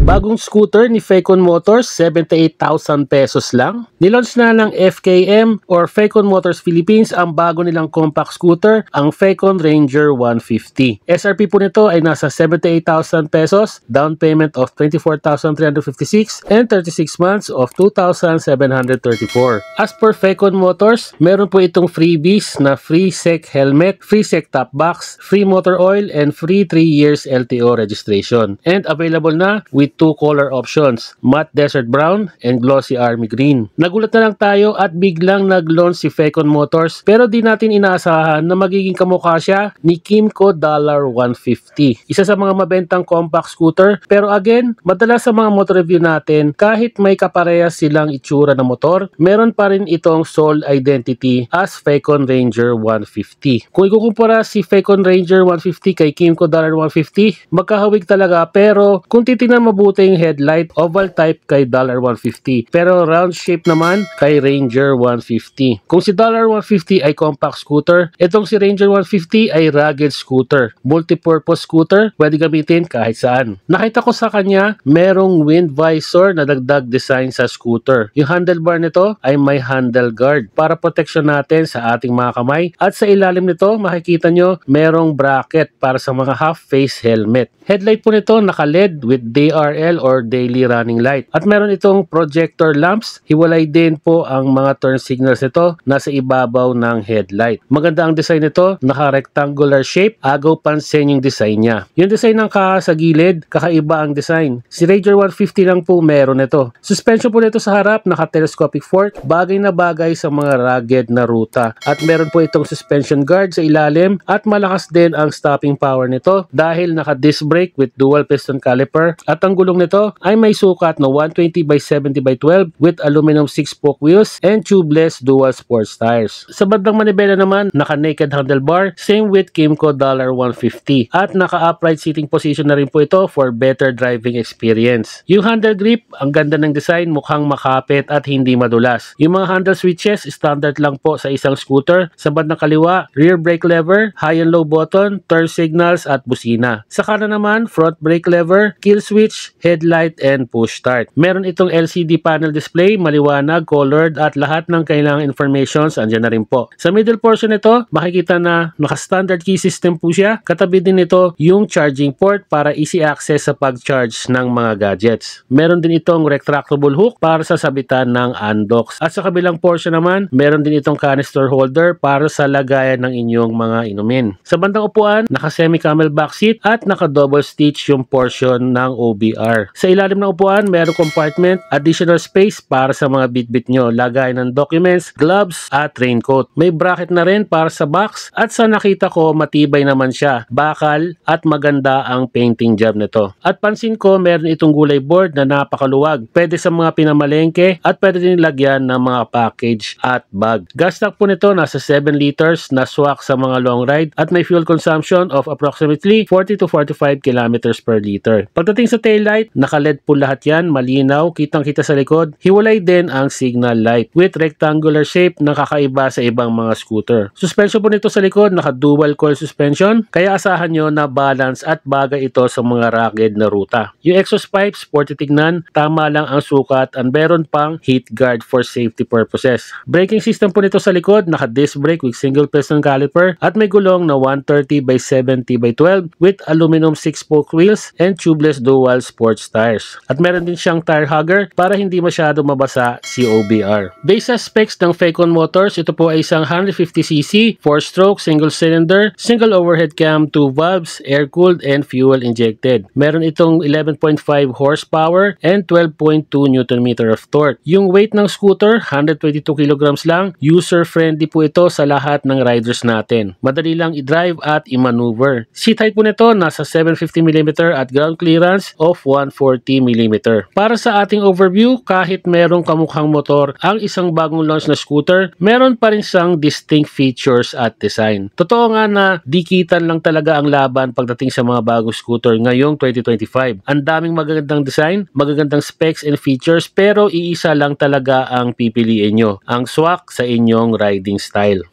Bagong scooter ni Fecon Motors, 78,000 pesos lang. Nilaunch na ng FKM or Fecon Motors Philippines ang bago nilang compact scooter, ang Fecon Ranger 150. SRP po nito ay nasa 78,000 pesos, down payment of 24,356 and 36 months of 2,734. As per Fecon Motors, meron po itong freebies na free SEC helmet, free SEC top box, free motor oil, and free 3 years LTO registration. And available na with 2 color options, matte desert brown and glossy army green. Nagulat na lang tayo at biglang nag-launch si Fecon Motors pero di natin inaasahan na magiging kamukha siya ni Kymco $150. Isa sa mga mabentang compact scooter pero again, madalas sa mga motor review natin kahit may kaparehas silang itsura na motor, meron pa rin itong sole identity as Fecon Ranger 150. Kung ikukumpara si Fecon Ranger 150 kay Kymco $150, magkahawig talaga pero kung titingnan mabuti yung headlight, oval type kay $150 pero round shape naman kay Ranger 150. Kung si $150 ay compact scooter, itong si Ranger 150 ay rugged scooter, multi-purpose scooter, pwede gamitin kahit saan. Nakita ko sa kanya merong wind visor na dagdag design sa scooter. Yung handlebar nito ay may handle guard para protection natin sa ating mga kamay at sa ilalim nito makikita nyo merong bracket para sa mga half face helmet. Headlight po nito naka-LED with DRL or daily running light. At meron itong projector lamps. Hiwalay din po ang mga turn signals nito nasa ibabaw ng headlight. Maganda ang design nito, naka-rectangular shape, agaw pansin yung design niya. Yung design ng kaha sa gilid, kakaiba ang design. Si Ranger 150 lang po meron ito. Suspension po nito sa harap, naka-telescopic fork, bagay na bagay sa mga rugged na ruta. At meron po itong suspension guard sa ilalim at malakas din ang stopping power nito dahil naka-disc brake with dual piston caliper at ang gulong nito ay may sukat na 120 by 70 by 12 with aluminum 6-spoke wheels and tubeless dual sports tires. Sa bandang manibela naman, naka-naked handlebar, same with Kymco $150 at naka-upright seating position na rin po ito for better driving experience. Yung handle grip, ang ganda ng design, mukhang makapit at hindi madulas. Yung mga handle switches, standard lang po sa isang scooter. Sa bandang kaliwa, rear brake lever, high and low button, turn signals at busina. Sa kanan naman, front brake lever, kill switch, headlight, and push start. Meron itong LCD panel display, maliwanag, colored, at lahat ng kailangang informations andyan na rin po. Sa middle portion nito, makikita na naka-standard key system po siya. Katabi din nito yung charging port para easy access sa pag-charge ng mga gadgets. Meron din itong retractable hook para sa sabitan ng unlocks. At sa kabilang portion naman, meron din itong canister holder para sa lagayan ng inyong mga inumin. Sa bandang upuan, naka-semi camelback seat at naka-double stitch yung portion ng OBR. Sa ilalim ng upuan, mayroong compartment, additional space para sa mga bitbit nyo, lagay ng documents, gloves, at raincoat. May bracket na rin para sa box at sa nakita ko, matibay naman siya, bakal at maganda ang painting job nito. At pansin ko, meron itong gulay board na napakaluwag. Pwede sa mga pinamalengke at pwede din lagyan ng mga package at bag. Gas tank po nito nasa 7 liters na swak sa mga long ride at may fuel consumption of approximately 40 to 45 kilometers per liter. Pagdating sa taillight, naka-LED po lahat yan, malinaw, kitang-kita sa likod. Hiwalay din ang signal light with rectangular shape na kakaiba sa ibang mga scooter. Suspension po nito sa likod, naka-dual coil suspension, kaya asahan nyo na balance at bagay ito sa mga rugged na ruta. Yung exhaust pipe, sporty tignan, tama lang ang sukat at meron pang heat guard for safety purposes. Braking system po nito sa likod, naka-disc brake with single piston caliper at may gulong na 130 by 70 by 12 with aluminum 6-spoke wheels and tubeless dual sports tires. At meron din siyang tire hugger para hindi masyado mabasa si OBR. Based sa specs ng Fecon Motors, ito po ay isang 150cc, 4-stroke, single cylinder, single overhead cam, 2 valves, air-cooled and fuel-injected. Meron itong 11.5 horsepower and 12.2 Nm of torque. Yung weight ng scooter, 122 kilograms lang. User-friendly po ito sa lahat ng riders natin. Madali lang i-drive at i-maneuver. Seat height po nito, nasa 750mm at ground clearance of 140mm. Para sa ating overview, kahit merong kamukhang motor ang isang bagong launch na scooter, meron pa rin siyang distinct features at design. Totoo nga na dikitan lang talaga ang laban pagdating sa mga bagong scooter ngayong 2025. Ang daming magagandang design, magagandang specs and features pero iisa lang talaga ang pipiliin nyo, ang swak sa inyong riding style.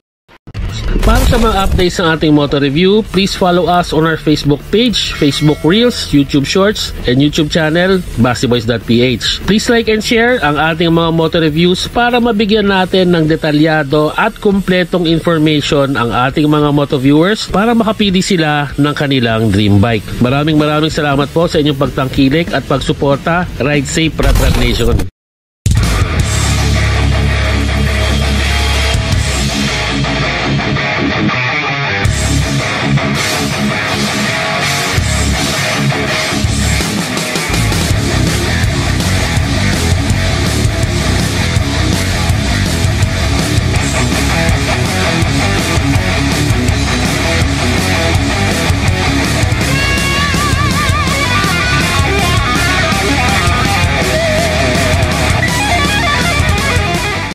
Para sa mga updates ng ating motor review, please follow us on our Facebook page, Facebook Reels, YouTube Shorts, and YouTube channel, BaseBoys.ph. Please like and share ang ating mga motor reviews para mabigyan natin ng detalyado at kumpletong information ang ating mga moto viewers para makapili sila ng kanilang dream bike. Maraming salamat po sa inyong pagtangkilik at pagsuporta. Ride safe, Rat Nation!